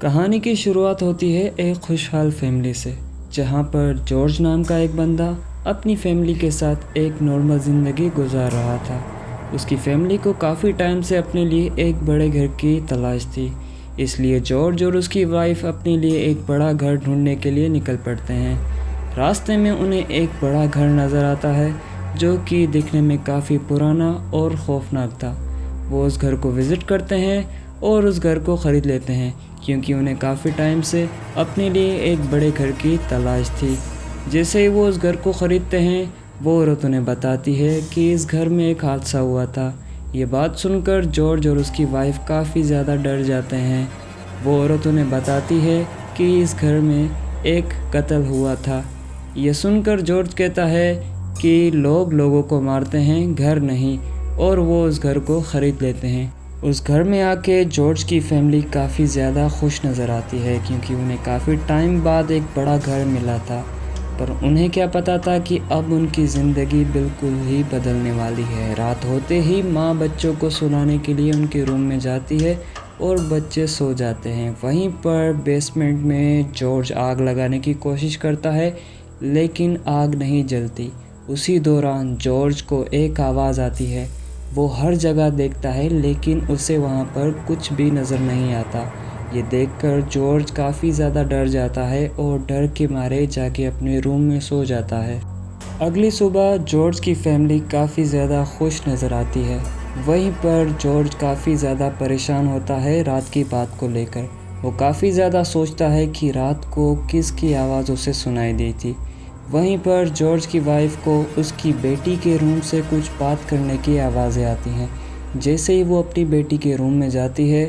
कहानी की शुरुआत होती है एक खुशहाल फैमिली से, जहाँ पर जॉर्ज नाम का एक बंदा अपनी फैमिली के साथ एक नॉर्मल ज़िंदगी गुजार रहा था। उसकी फैमिली को काफ़ी टाइम से अपने लिए एक बड़े घर की तलाश थी, इसलिए जॉर्ज और उसकी वाइफ अपने लिए एक बड़ा घर ढूंढने के लिए निकल पड़ते हैं। रास्ते में उन्हें एक बड़ा घर नज़र आता है जो कि दिखने में काफ़ी पुराना और खौफनाक था। वो उस घर को विज़िट करते हैं और उस घर को ख़रीद लेते हैं, क्योंकि उन्हें काफ़ी टाइम से अपने लिए एक बड़े घर की तलाश थी। जैसे ही वो उस घर को ख़रीदते हैं, वो औरत उन्हें बताती है कि इस घर में एक हादसा हुआ था। ये बात सुनकर जॉर्ज और उसकी वाइफ काफ़ी ज़्यादा डर जाते हैं। वो औरत उन्हें बताती है कि इस घर में एक कत्ल हुआ था। ये सुनकर जॉर्ज कहता है कि लोग लोगों को मारते हैं, घर नहीं, और वो उस घर को ख़रीद लेते हैं। उस घर में आके जॉर्ज की फैमिली काफ़ी ज़्यादा खुश नज़र आती है, क्योंकि उन्हें काफ़ी टाइम बाद एक बड़ा घर मिला था। पर उन्हें क्या पता था कि अब उनकी ज़िंदगी बिल्कुल ही बदलने वाली है। रात होते ही माँ बच्चों को सुलाने के लिए उनके रूम में जाती है और बच्चे सो जाते हैं। वहीं पर बेसमेंट में जॉर्ज आग लगाने की कोशिश करता है, लेकिन आग नहीं जलती। उसी दौरान जॉर्ज को एक आवाज़ आती है। वो हर जगह देखता है, लेकिन उसे वहाँ पर कुछ भी नज़र नहीं आता। ये देखकर जॉर्ज काफ़ी ज़्यादा डर जाता है और डर के मारे जाके अपने रूम में सो जाता है। अगली सुबह जॉर्ज की फैमिली काफ़ी ज़्यादा खुश नज़र आती है। वहीं पर जॉर्ज काफ़ी ज़्यादा परेशान होता है रात की बात को लेकर। वो काफ़ी ज़्यादा सोचता है कि रात को किसकी आवाज़ उसे सुनाई दी थी। वहीं पर जॉर्ज की वाइफ को उसकी बेटी के रूम से कुछ बात करने की आवाज़ें आती हैं। जैसे ही वो अपनी बेटी के रूम में जाती है,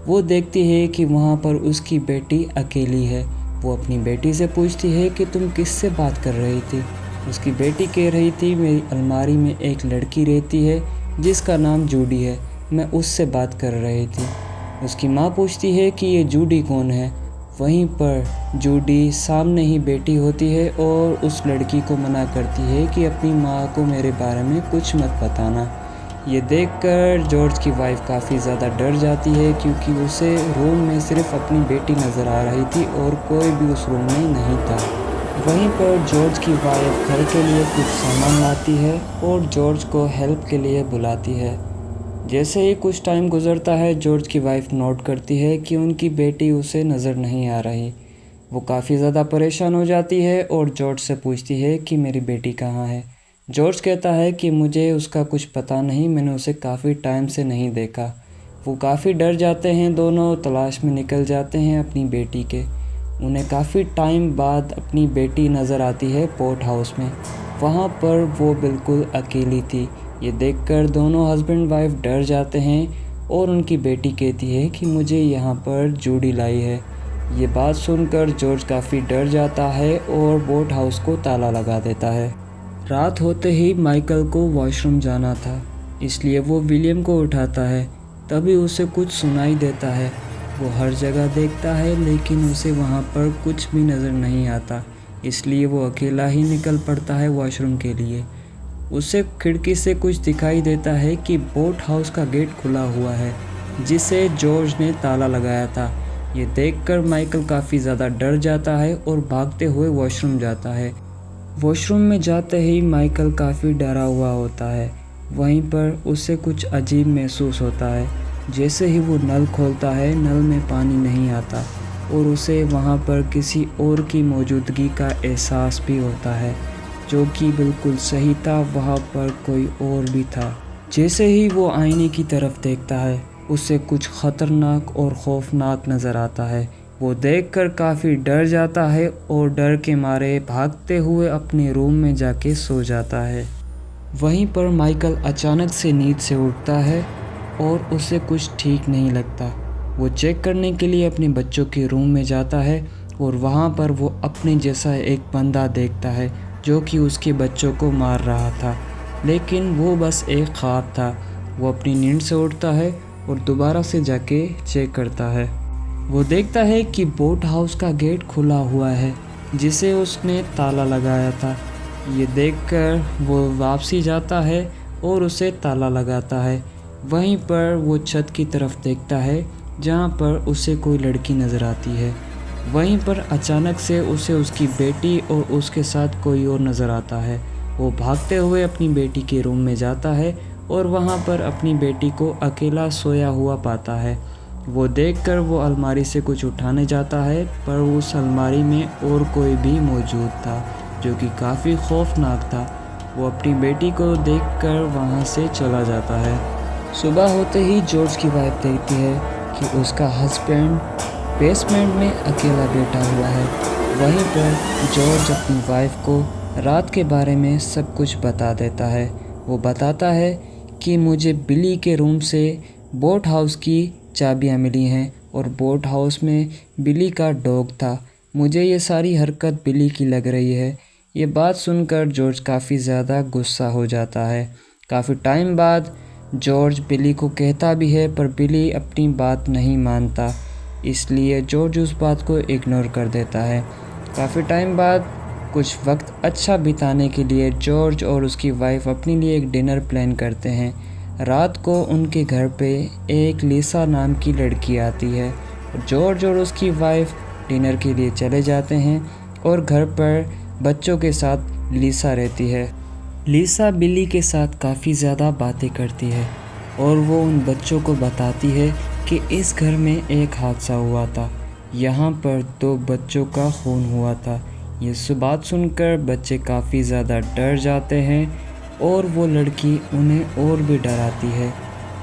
वो देखती है कि वहाँ पर उसकी बेटी अकेली है। वो अपनी बेटी से पूछती है कि तुम किससे बात कर रही थी। उसकी बेटी कह रही थी, मेरी अलमारी में एक लड़की रहती है जिसका नाम जूडी है, मैं उससे बात कर रही थी। उसकी माँ पूछती है कि ये जूडी कौन है। वहीं पर जूडी सामने ही बैठी होती है और उस लड़की को मना करती है कि अपनी माँ को मेरे बारे में कुछ मत बताना। ये देखकर जॉर्ज की वाइफ काफ़ी ज़्यादा डर जाती है, क्योंकि उसे रूम में सिर्फ अपनी बेटी नज़र आ रही थी और कोई भी उस रूम में नहीं था। वहीं पर जॉर्ज की वाइफ घर के लिए कुछ सामान लाती है और जॉर्ज को हेल्प के लिए बुलाती है। जैसे ही कुछ टाइम गुजरता है, जॉर्ज की वाइफ नोट करती है कि उनकी बेटी उसे नज़र नहीं आ रही। वो काफ़ी ज़्यादा परेशान हो जाती है और जॉर्ज से पूछती है कि मेरी बेटी कहाँ है। जॉर्ज कहता है कि मुझे उसका कुछ पता नहीं, मैंने उसे काफ़ी टाइम से नहीं देखा। वो काफ़ी डर जाते हैं, दोनों तलाश में निकल जाते हैं अपनी बेटी के। उन्हें काफ़ी टाइम बाद अपनी बेटी नज़र आती है पोर्ट हाउस में। वहाँ पर वो बिल्कुल अकेली थी। ये देखकर दोनों हस्बैंड वाइफ डर जाते हैं और उनकी बेटी कहती है कि मुझे यहाँ पर जूडी लाई है। ये बात सुनकर जॉर्ज काफ़ी डर जाता है और बोट हाउस को ताला लगा देता है। रात होते ही माइकल को वॉशरूम जाना था, इसलिए वो विलियम को उठाता है। तभी उसे कुछ सुनाई देता है। वो हर जगह देखता है, लेकिन उसे वहाँ पर कुछ भी नज़र नहीं आता, इसलिए वो अकेला ही निकल पड़ता है वॉशरूम के लिए। उसे खिड़की से कुछ दिखाई देता है कि बोट हाउस का गेट खुला हुआ है, जिसे जॉर्ज ने ताला लगाया था। ये देखकर माइकल काफ़ी ज़्यादा डर जाता है और भागते हुए वॉशरूम जाता है। वॉशरूम में जाते ही माइकल काफ़ी डरा हुआ होता है। वहीं पर उसे कुछ अजीब महसूस होता है। जैसे ही वो नल खोलता है, नल में पानी नहीं आता और उसे वहाँ पर किसी और की मौजूदगी का एहसास भी होता है, जो कि बिल्कुल सही था, वहाँ पर कोई और भी था। जैसे ही वो आईने की तरफ देखता है, उसे कुछ ख़तरनाक और खौफनाक नज़र आता है। वो देखकर काफ़ी डर जाता है और डर के मारे भागते हुए अपने रूम में जाके सो जाता है। वहीं पर माइकल अचानक से नींद से उठता है और उसे कुछ ठीक नहीं लगता। वो चेक करने के लिए अपने बच्चों के रूम में जाता है और वहाँ पर वो अपने जैसा एक बंदा देखता है, जो कि उसके बच्चों को मार रहा था। लेकिन वो बस एक ख्वाब था। वो अपनी नींद से उठता है और दोबारा से जाके चेक करता है। वो देखता है कि बोट हाउस का गेट खुला हुआ है, जिसे उसने ताला लगाया था। ये देखकर वो वापसी जाता है और उसे ताला लगाता है। वहीं पर वो छत की तरफ देखता है जहाँ पर उसे कोई लड़की नज़र आती है। वहीं पर अचानक से उसे उसकी बेटी और उसके साथ कोई और नज़र आता है। वो भागते हुए अपनी बेटी के रूम में जाता है और वहाँ पर अपनी बेटी को अकेला सोया हुआ पाता है। वो देखकर वो अलमारी से कुछ उठाने जाता है, पर उस अलमारी में और कोई भी मौजूद था जो कि काफ़ी खौफनाक था। वो अपनी बेटी को देखकर वहाँ से चला जाता है। सुबह होते ही जॉर्ज की वाइफ देखती है कि उसका हस्बैंड बेसमेंट में अकेला बैठा हुआ है। वहीं पर जॉर्ज अपनी वाइफ को रात के बारे में सब कुछ बता देता है। वो बताता है कि मुझे बिली के रूम से बोट हाउस की चाबियाँ मिली हैं और बोट हाउस में बिली का डॉग था। मुझे ये सारी हरकत बिली की लग रही है। ये बात सुनकर जॉर्ज काफ़ी ज़्यादा गुस्सा हो जाता है। काफ़ी टाइम बाद जॉर्ज बिली को कहता भी है, पर बिली अपनी बात नहीं मानता, इसलिए जॉर्ज उस बात को इग्नोर कर देता है। काफ़ी टाइम बाद कुछ वक्त अच्छा बिताने के लिए जॉर्ज और उसकी वाइफ अपने लिए एक डिनर प्लान करते हैं। रात को उनके घर पे एक लिसा नाम की लड़की आती है। जॉर्ज और उसकी वाइफ डिनर के लिए चले जाते हैं और घर पर बच्चों के साथ लिसा रहती है। लिसा बिली के साथ काफ़ी ज़्यादा बातें करती है और वो उन बच्चों को बताती है कि इस घर में एक हादसा हुआ था, यहाँ पर 2 बच्चों का खून हुआ था। ये सब बात सुनकर बच्चे काफ़ी ज़्यादा डर जाते हैं और वो लड़की उन्हें और भी डराती है।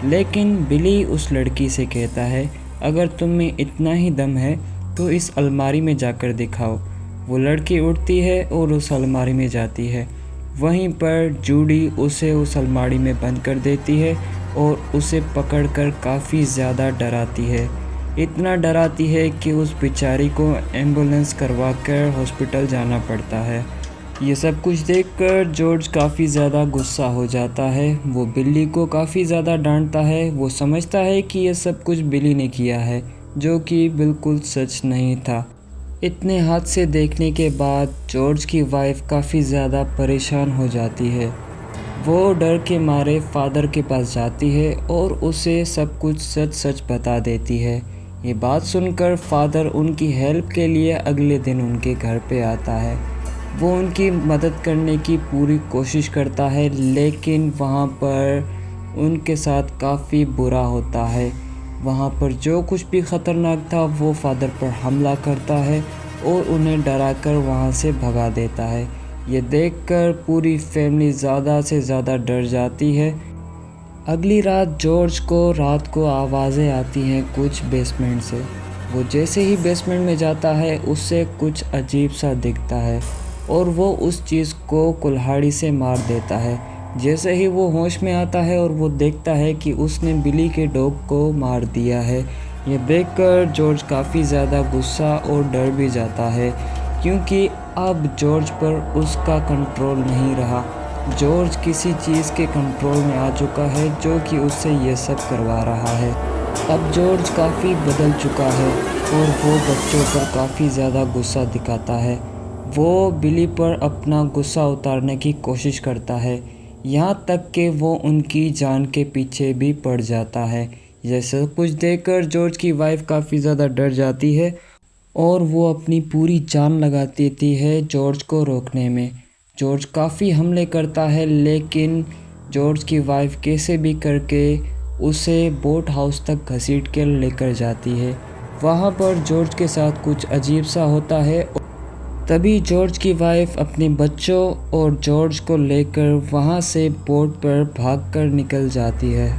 लेकिन बिली उस लड़की से कहता है, अगर तुम में इतना ही दम है तो इस अलमारी में जाकर दिखाओ। वो लड़की उठती है और उस अलमारी में जाती है। वहीं पर जूडी उसे उस अलमारी में बंद कर देती है और उसे पकड़कर काफ़ी ज़्यादा डराती है। इतना डराती है कि उस बेचारी को एम्बुलेंस करवाकर हॉस्पिटल जाना पड़ता है। ये सब कुछ देखकर जॉर्ज काफ़ी ज़्यादा गुस्सा हो जाता है। वो बिल्ली को काफ़ी ज़्यादा डांटता है। वो समझता है कि ये सब कुछ बिल्ली ने किया है, जो कि बिल्कुल सच नहीं था। इतने हादसे देखने के बाद जॉर्ज की वाइफ काफ़ी ज़्यादा परेशान हो जाती है। वो डर के मारे फादर के पास जाती है और उसे सब कुछ सच सच बता देती है। ये बात सुनकर फादर उनकी हेल्प के लिए अगले दिन उनके घर पे आता है। वो उनकी मदद करने की पूरी कोशिश करता है, लेकिन वहाँ पर उनके साथ काफ़ी बुरा होता है। वहाँ पर जो कुछ भी ख़तरनाक था वो फादर पर हमला करता है और उन्हें डराकर वहाँ से भगा देता है। ये देखकर पूरी फैमिली ज़्यादा से ज़्यादा डर जाती है। अगली रात जॉर्ज को रात को आवाज़ें आती हैं कुछ बेसमेंट से। वो जैसे ही बेसमेंट में जाता है उससे कुछ अजीब सा दिखता है और वो उस चीज़ को कुल्हाड़ी से मार देता है। जैसे ही वो होश में आता है और वो देखता है कि उसने बिली के डॉग को मार दिया है। ये देखकर जॉर्ज काफ़ी ज़्यादा गुस्सा और डर भी जाता है, क्योंकि अब जॉर्ज पर उसका कंट्रोल नहीं रहा। जॉर्ज किसी चीज़ के कंट्रोल में आ चुका है जो कि उससे ये सब करवा रहा है। अब जॉर्ज काफ़ी बदल चुका है और वो बच्चों पर काफ़ी ज़्यादा गुस्सा दिखाता है। वो बिली पर अपना गुस्सा उतारने की कोशिश करता है, यहाँ तक कि वो उनकी जान के पीछे भी पड़ जाता है। यह सब कुछ देखकर जॉर्ज की वाइफ काफ़ी ज़्यादा डर जाती है और वो अपनी पूरी जान लगा देती है जॉर्ज को रोकने में। जॉर्ज काफ़ी हमले करता है, लेकिन जॉर्ज की वाइफ कैसे भी करके उसे बोट हाउस तक घसीट कर लेकर जाती है। वहाँ पर जॉर्ज के साथ कुछ अजीब सा होता है। तभी जॉर्ज की वाइफ अपने बच्चों और जॉर्ज को लेकर वहाँ से बोट पर भागकर निकल जाती है।